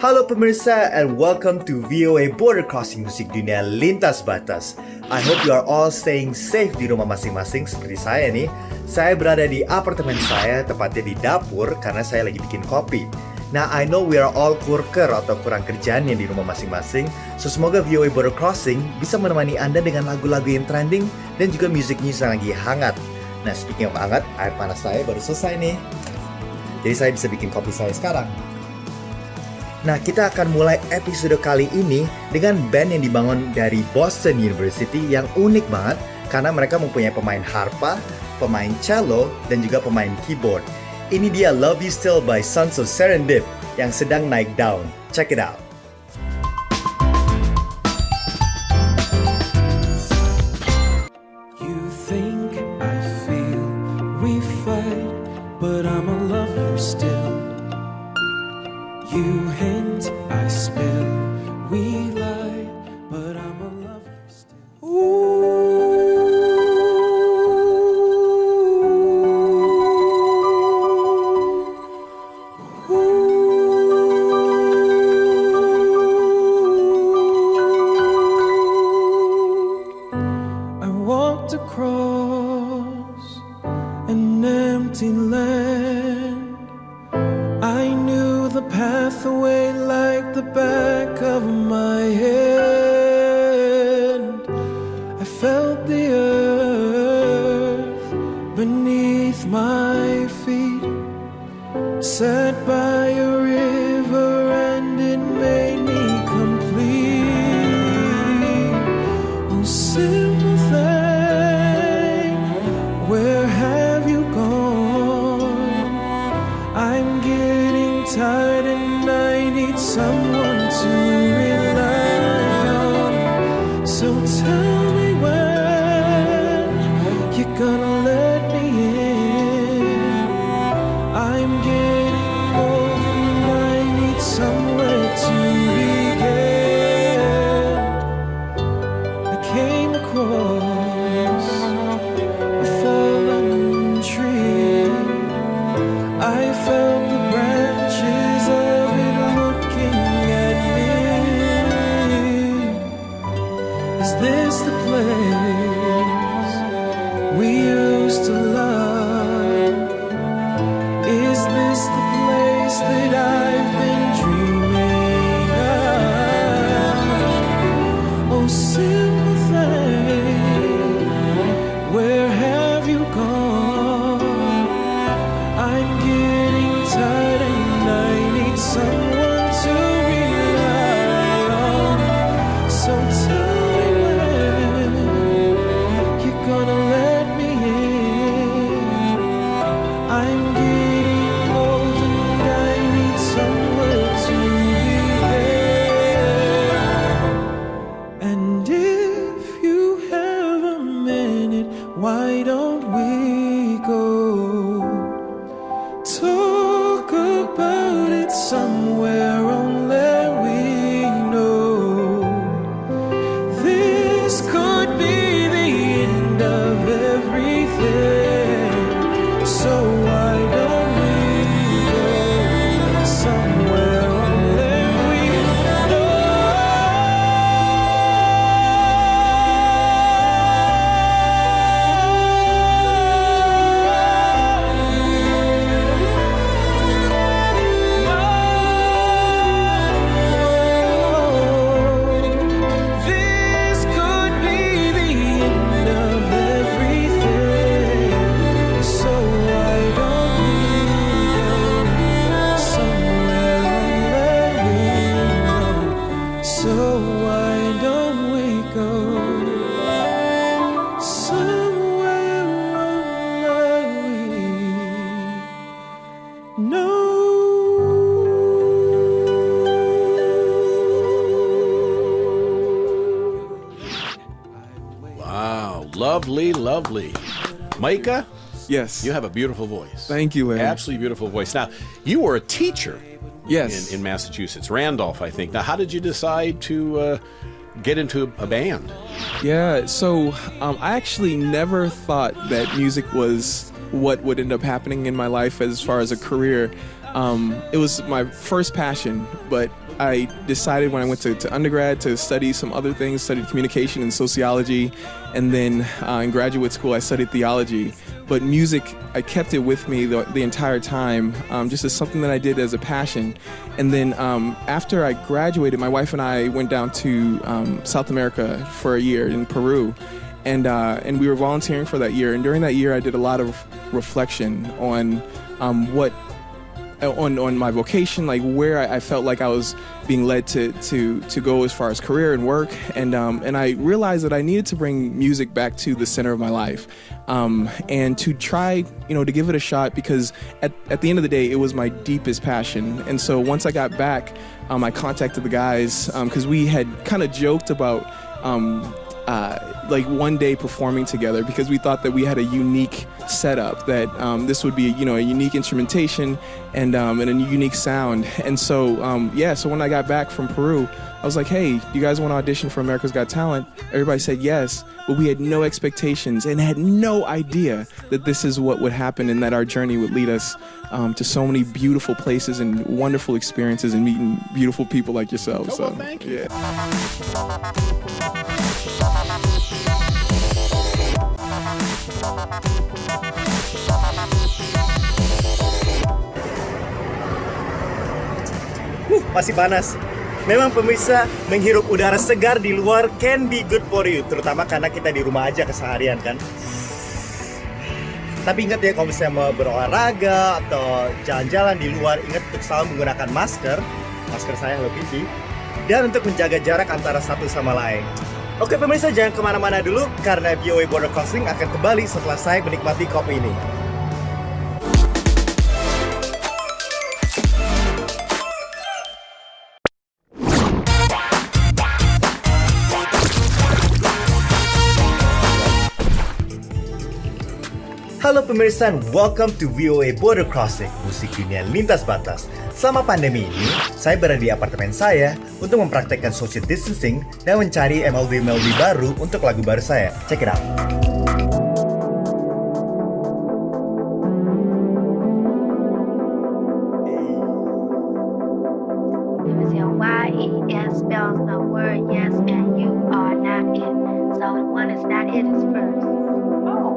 Halo pemirsa and welcome to VOA Border Crossing Musik Dunia Lintas Batas. I hope you are all staying safe di rumah masing-masing seperti saya nih. Saya berada di apartemen saya, tepatnya di dapur karena saya lagi bikin kopi. Nah, I know we are all kurker atau kurang kerjaan di rumah masing-masing. So semoga VOA Border Crossing bisa menemani Anda dengan lagu-lagu yang trending dan juga music-news yang lagi hangat. Nah, speaking of hangat, air panas saya baru selesai nih. Jadi saya bisa bikin kopi saya sekarang. Nah, kita akan mulai episode kali ini dengan band yang dibangun dari Boston University yang unik banget karena mereka mempunyai pemain harpa, pemain cello, dan juga pemain keyboard. Ini dia Love You Still by Sons of Serendip yang sedang naik daun. Check it out. You think I feel we fight, but I'ma love you still. You hint, I spill, we lie, but I'ma love you still. I walked across an empty land. I knew the pathway like the back of my hand. I felt the earth beneath my feet. Sat by a river and it made me complete. Oh, simple thing, where have you gone? I'm getting tired and I need someone to rely on. So tell me when you're gonna let me in. I'm getting old and I need somewhere to begin. I came across a fallen tree. I felt the branches of it looking at me. Is this the place we used to love? Is this the place that I've been dreaming of? Oh, simple thing, where have you gone? I'm getting tired and I need someone to rely on. So tell me when you're gonna let me in. I'm getting old and I need somewhere to begin. And if you have a minute, why don't we go talk about it somewhere only we know? This could be the end of everything. So why don't we go somewhere only we This could be the end of everything. So why don't we go somewhere only we know? So why don't we go somewhere only we know? Wow, lovely, lovely. Micah, Yes. you have a beautiful voice. Thank you, Larry. Absolutely beautiful voice. Now, you were a teacher Yes. in Massachusetts, Randolph, I think. Now, how did you decide to get into a band? Yeah, so I actually never thought that music was what would end up happening in my life as far as a career. it was my first passion, but I decided when I went to undergrad to study some other things, studied communication and sociology, and then in graduate school I studied theology. But music, I kept it with me the entire time, just as something that I did as a passion. And then after I graduated, my wife and I went down to South America for a year in Peru. And we were volunteering for that year. And during that year, I did a lot of reflection on on my vocation, like where I felt like I was being led to go as far as career and work, and I realized that I needed to bring music back to the center of my life, and to try, to give it a shot, because at the end of the day, it was my deepest passion. And so once I got back, I contacted the guys, because we had kind of joked about like one day performing together, because we thought that we had a unique setup, that this would be a unique instrumentation and a unique sound. And so so when I got back from Peru, I was like, hey, you guys want to audition for America's Got Talent? Everybody said yes, but we had no expectations and had no idea that this is what would happen, and that our journey would lead us to so many beautiful places and wonderful experiences and meeting beautiful people like yourselves. Well, thank you. Masih panas. Memang pemirsa, menghirup udara segar di luar can be good for you, terutama karena kita di rumah aja keseharian kan. Tapi ingat ya, kalau misalnya mau berolahraga atau jalan-jalan di luar, ingat untuk selalu menggunakan masker saya Hello Kitty, dan untuk menjaga jarak antara satu sama lain. Oke pemirsa, jangan kemana-mana dulu, karena VOA Border Crossing akan kembali setelah saya menikmati kopi ini. Halo pemirsa, and welcome to VOA Border Crossing, musik dunia lintas batas. Selama pandemi ini, saya berada di apartemen saya untuk mempraktekkan social distancing dan mencari melodi-melodi baru untuk lagu baru saya. Check it out. Y-E-S spells the word yes and you are not it. So one is not it is first. Oh.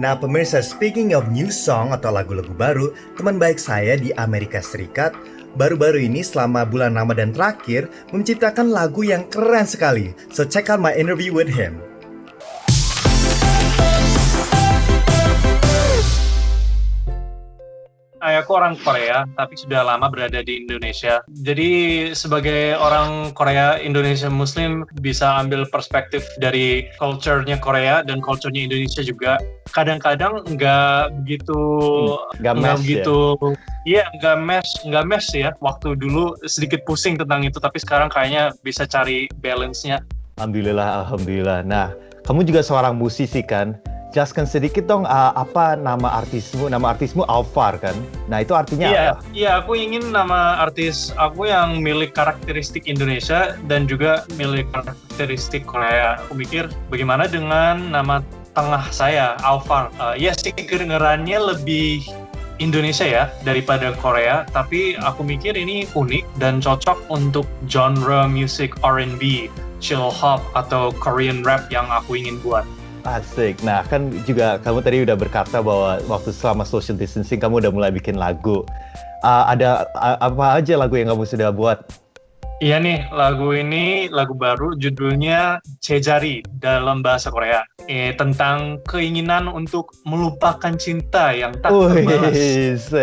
Nah pemirsa, speaking of new song atau lagu-lagu baru, teman baik saya di Amerika Serikat baru-baru ini selama bulan Ramadan terakhir menciptakan lagu yang keren sekali. So check out my interview with him. Aku orang Korea, tapi sudah lama berada di Indonesia. Jadi sebagai orang Korea Indonesia Muslim bisa ambil perspektif dari culture-nya Korea dan culture-nya Indonesia juga. Kadang-kadang nggak begitu, nggak mesh ya. Waktu dulu sedikit pusing tentang itu, tapi sekarang kayaknya bisa cari balance-nya. Alhamdulillah. Nah, kamu juga seorang musisi kan? Jelaskan sedikit dong, apa nama artismu? Nama artismu Alvar kan? Nah itu artinya apa? Iya, aku ingin nama artis aku yang milik karakteristik Indonesia dan juga milik karakteristik Korea. Aku mikir bagaimana dengan nama tengah saya, Alvar. Ya sih, kedengarannya lebih Indonesia ya daripada Korea, tapi aku mikir ini unik dan cocok untuk genre musik R&B, chill hop atau Korean rap yang aku ingin buat. Asik. Nah, kan juga kamu tadi udah berkata bahwa waktu selama social distancing kamu udah mulai bikin lagu. Ada apa aja lagu yang kamu sudah buat? Iya nih, lagu ini lagu baru judulnya Cejari dalam bahasa Korea. Tentang keinginan untuk melupakan cinta yang tak terbalas.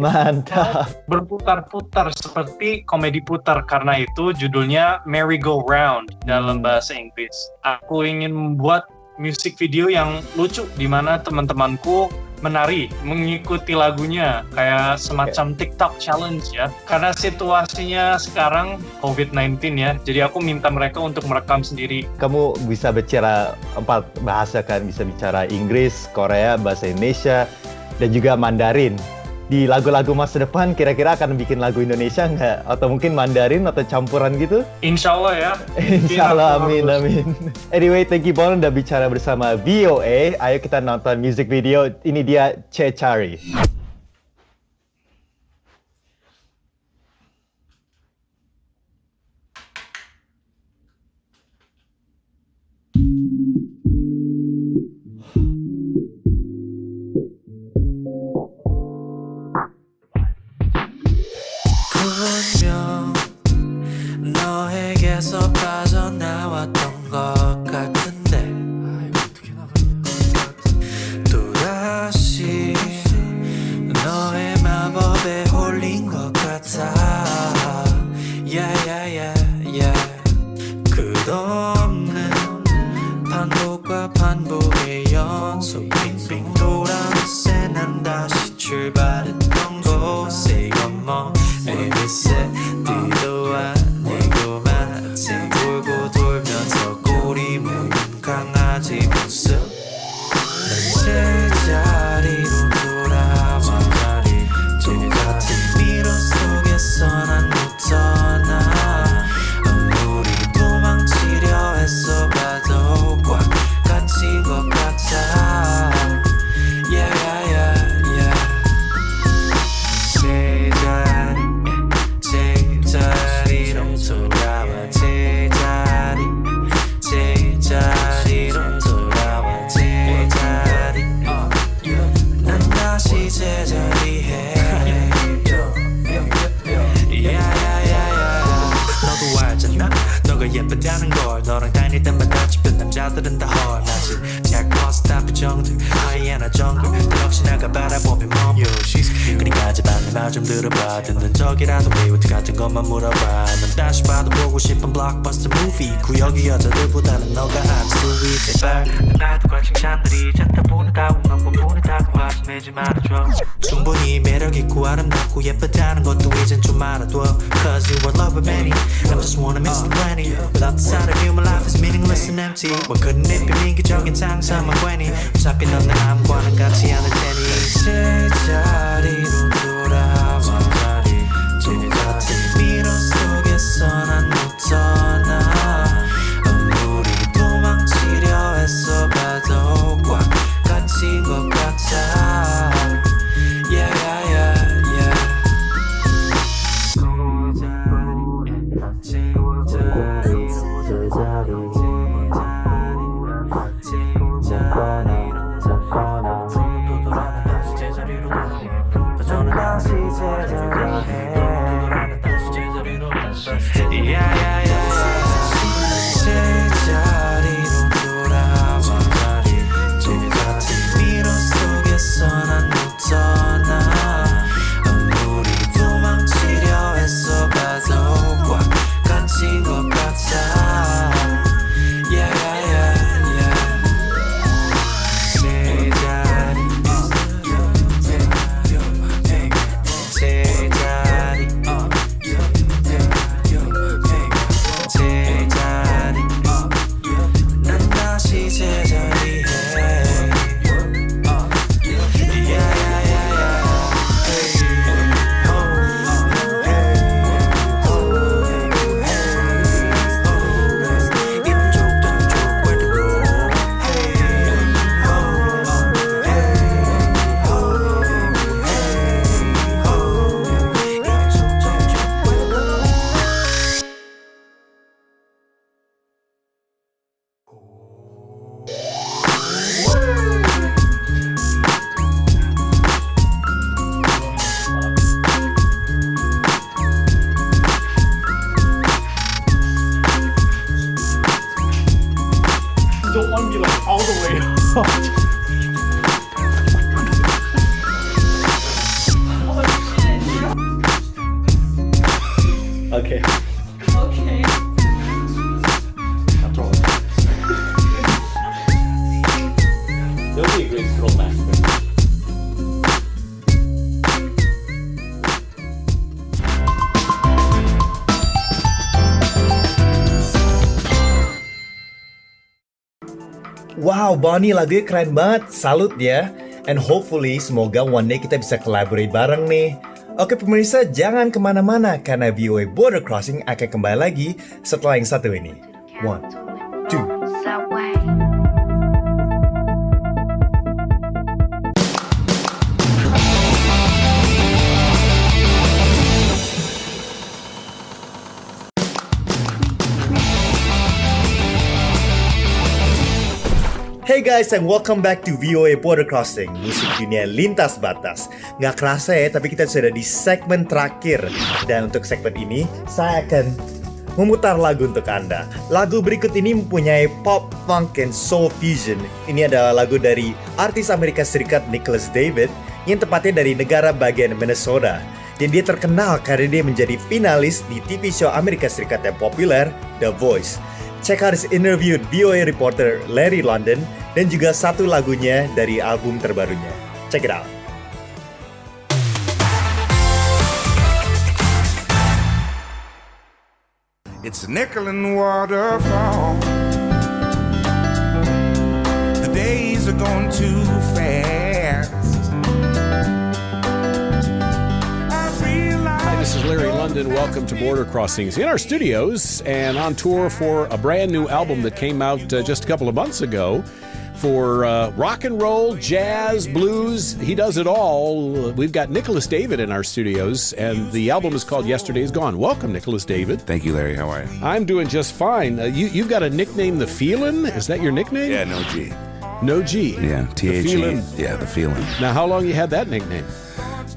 Mantap. Berputar-putar seperti komedi putar, karena itu judulnya Merry Go Round dalam bahasa Inggris. Aku ingin membuat musik video yang lucu di mana teman-temanku menari, mengikuti lagunya, kayak semacam TikTok challenge ya. Karena situasinya sekarang COVID-19 ya, jadi aku minta mereka untuk merekam sendiri. Kamu bisa bicara 4 bahasa kan? Bisa bicara Inggris, Korea, bahasa Indonesia, dan juga Mandarin. di lagu-lagu masa depan kira-kira akan bikin lagu Indonesia nggak? Atau mungkin Mandarin atau campuran gitu? Insya Allah ya. Insya Allah, Mungkin amin, aku harus- amin. Anyway, thank you Bon udah bicara bersama VOA. Ayo kita nonton music video. Ini dia Cecari. 분명 너에게서 빠져나왔던 것 같은데 또다시 너의 마법에 홀린 것 같아 yeah, yeah, yeah, yeah. 끝없는 반복과 반복의 연속 빙빙 돌아서 난 다시 출발했던 곳에 이건 뭐 에비세 뒤도 아니고 마치 돌고 돌면서 꼬리 무는 강아지 모습 난 제자리로 돌아와 똑같은 미러 속에서 난 못 떠나 아무리 도망치려 애써 봐도 꽉 갇힌 것 같아 yeah, yeah, yeah, yeah. 제자리로 돌아와 제자리로 돌아와 제자리 난 다시 제자리에 너도 알잖아 너가 예쁘다는 걸 너랑 다닐 때마다 집변 남자들은 다 헐나지 잭팟 스타프 정들 하이에나 정글 너 역시 나가 바라보면 멈춰 그러니까 제발 내 말 좀 들어봐 듣는 적이라도 메이트 같은 것만 물어봐 난 다시 봐도 보고 싶은 블록버스터 무비 구역의 여자들보다는 너가 안수위 제발 나도 과 칭찬들이 잣다 보내다고 넌 보내다고 화내지 말아줘 충분히 매력있고 아름답고 예쁘다는 것도 이젠 좀 알아둬 Cause you are love with many I just wanna miss the plenty Without the side of you my life is meaningless and empty 뭐 couldn't it be 민기적인 상상만 괜히 어차피 넌 내 마음과는 같지 않을 테니 제자리로 돌아와 똑같은 미러 속에서 난 못 떠나 아무리 도망치려 애써 봐도 꽉 갇힌 것 같아 yeah, yeah, yeah, yeah. 제자리로 돌아와 똑같은 미러 속에서 난 못 떠나 아무리 도망치려 애써 봐도 꽉 갇힌 것 같아 yeah, yeah, yeah, yeah. 제자리 난 다시 제자리에 yeah, yeah, yeah, yeah. Don't want to be like all the way up. Okay. Okay. After all. You'll be a great scroll master. Wow, Bonnie lagunya keren banget. Salut ya. And hopefully, semoga one day kita bisa collaborate bareng nih. Oke pemirsa, jangan kemana-mana karena VOA Border Crossing akan kembali lagi setelah yang satu ini. 1, 2. Subway. Hey guys, and welcome back to VOA Border Crossing, musik dunia lintas batas. Nggak kerasa ya, tapi kita sudah di segmen terakhir. Dan untuk segmen ini, saya akan memutar lagu untuk Anda. Lagu berikut ini mempunyai pop, funk, and soul fusion. Ini adalah lagu dari artis Amerika Serikat Nicholas David, yang tepatnya dari negara bagian Minnesota. Dan dia terkenal karena dia menjadi finalis di TV show Amerika Serikat yang populer, The Voice. Check out his interview with VOA reporter Larry London dan juga satu lagunya dari album terbarunya. Check it out. It's a nickel and waterfall. The days are going too fast. Hi, this is Larry London. Welcome to Border Crossings in our studios and on tour for a brand new album that came out just a couple of months ago for rock and roll, jazz, blues. He does it all. We've got Nicholas David in our studios, and the album is called Yesterday's Gone. Welcome, Nicholas David. Thank you, Larry. How are you? I'm doing just fine. You've got a nickname, The Feelin'? Is that your nickname? Yeah, no G. No G. Yeah, The T-H-E. Feelin'. Yeah, the feeling. Now, how long you had that nickname?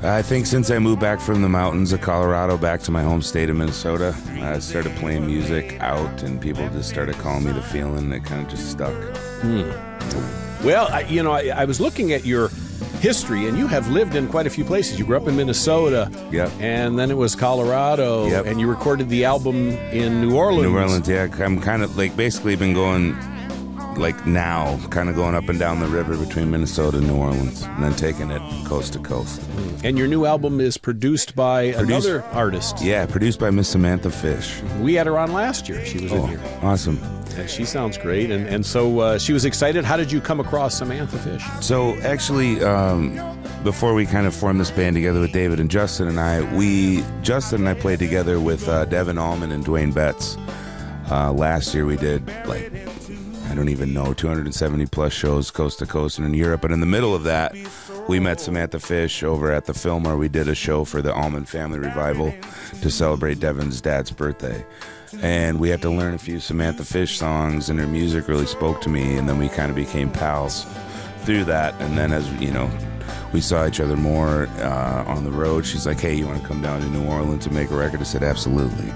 I think since I moved back from the mountains of Colorado back to my home state of Minnesota, I started playing music out, and people just started calling me the feeling. It kind of just stuck. Well, I was looking at your history, and you have lived in quite a few places. You grew up in Minnesota, Yep. and then it was Colorado, Yep. and you recorded the album in New Orleans. New Orleans, yeah. I'm kind of like basically been going like now, kind of going up and down the river between Minnesota and New Orleans, and then taking it coast to coast. And your new album is produced by another artist. Yeah, produced by Miss Samantha Fish. We had her on last year. She was in here. Awesome. And she sounds great, and so she was excited. How did you come across Samantha Fish? So actually, before we kind of formed this band together with David and Justin and I, Justin and I played together with Devin Allman and Dwayne Betts. Last year we did like, I don't even know, 270 plus shows coast to coast and in Europe. But in the middle of that, we met Samantha Fish over at the Fillmore. We did a show for the Allman Family Revival to celebrate Devin's dad's birthday. And we had to learn a few Samantha Fish songs, and her music really spoke to me. And then we kind of became pals through that. And then as you know, we saw each other more on the road. She's like, hey, you want to come down to New Orleans and make a record? I said, absolutely.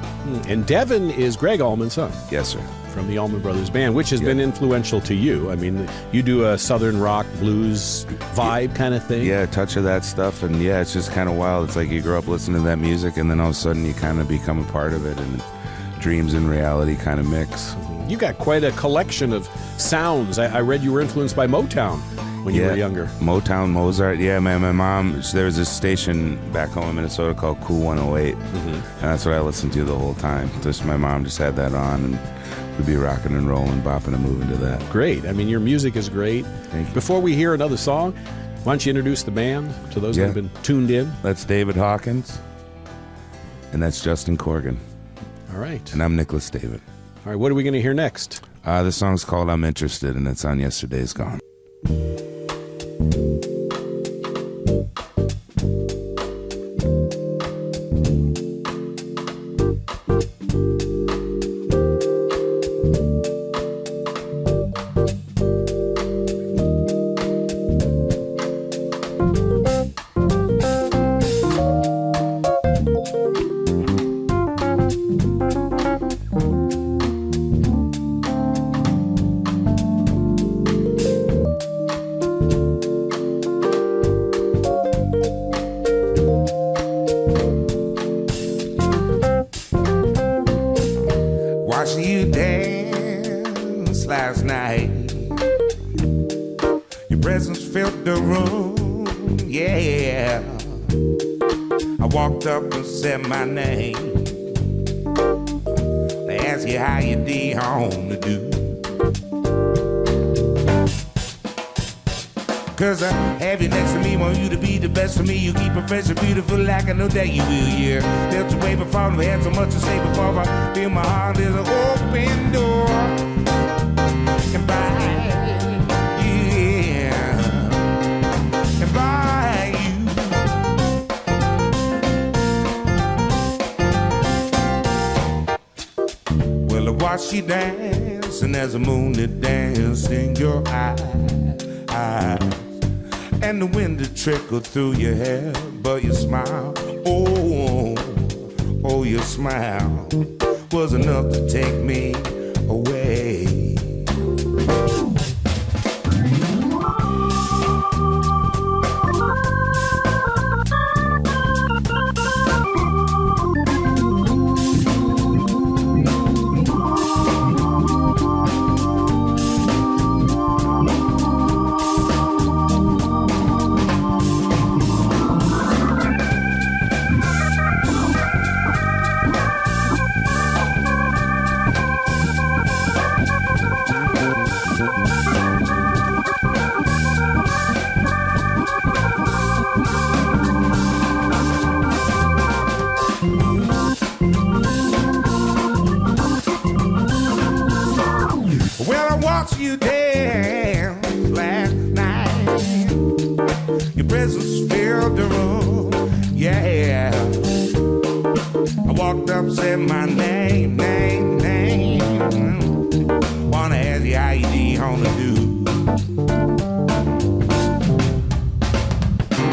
And Devin is Greg Allman's son. Yes, sir. From the Allman Brothers Band, which has been influential to you. I mean, you do a southern rock blues vibe kind of thing. Yeah, a touch of that stuff. And yeah, it's just kind of wild. It's like you grow up listening to that music, and then all of a sudden you kind of become a part of it, and dreams and reality kind of mix. You got quite a collection of sounds. I read you were influenced by Motown when you were younger. Motown, Mozart. Yeah, man, my mom, there was this station back home in Minnesota called Cool 108. And that's what I listened to the whole time. Just my mom just had that on, and we'd be rocking and rolling, bopping and moving to that. Great. I mean, your music is great. Thank you. Before we hear another song, why don't you introduce the band to those that have been tuned in? That's David Hawkins, and that's Justin Corgan. All right. And I'm Nicholas David. All right, what are we going to hear next? The song's called I'm Interested, and it's on Yesterday's Gone. Watching you dance last night. Your presence filled the room, yeah. I walked up and said my name. They asked you how you did home to do. Cause I have you next to me, want you to be the best for me. You keep it fresh and beautiful like I know that you will, yeah. Felt your way before, we had so much to say before. I feel my heart is an open door. And by you, and by you. Well, I watch you dance, and there's a moon that dance in your eyes. And the wind that trickled through your hair, but your smile, oh, your smile was enough to take me away. You dance last night. Your presence filled the room, yeah. I walked up, said my name. Wanna ask you how you gonna do?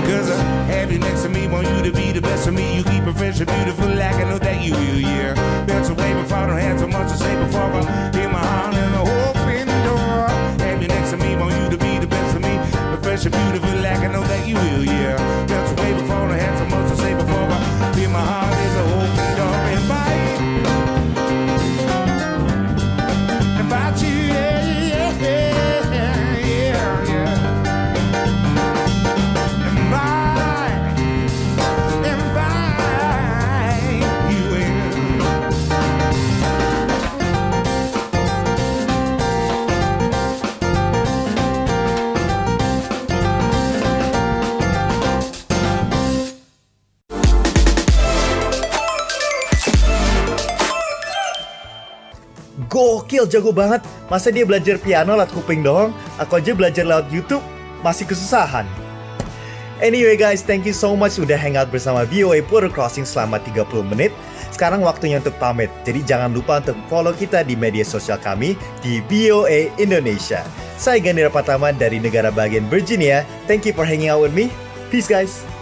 Cause I have you next to me, want you to be the best of me. You keep it fresh and beautiful like I know that you will, yeah. Felt so way before, I don't have so much to say before, but hear my heart in the open door. Have you next to me, want you to be the best of me. But fresh and beautiful like I know that you will, yeah. Felt so way before, I don't have so much to say before, but hear my heart is an open door. Invite you, yeah. Gokil, jago banget. Masa dia belajar piano lewat kuping doang? Aku aja belajar lewat YouTube, masih kesusahan. Anyway guys, thank you so much udah hangout bersama VOA Border Crossing selama 30 menit. Sekarang waktunya untuk pamit. Jadi jangan lupa untuk follow kita di media sosial kami di VOA Indonesia. Saya Gandhira Pratama dari negara bagian Virginia. Thank you for hanging out with me. Peace guys.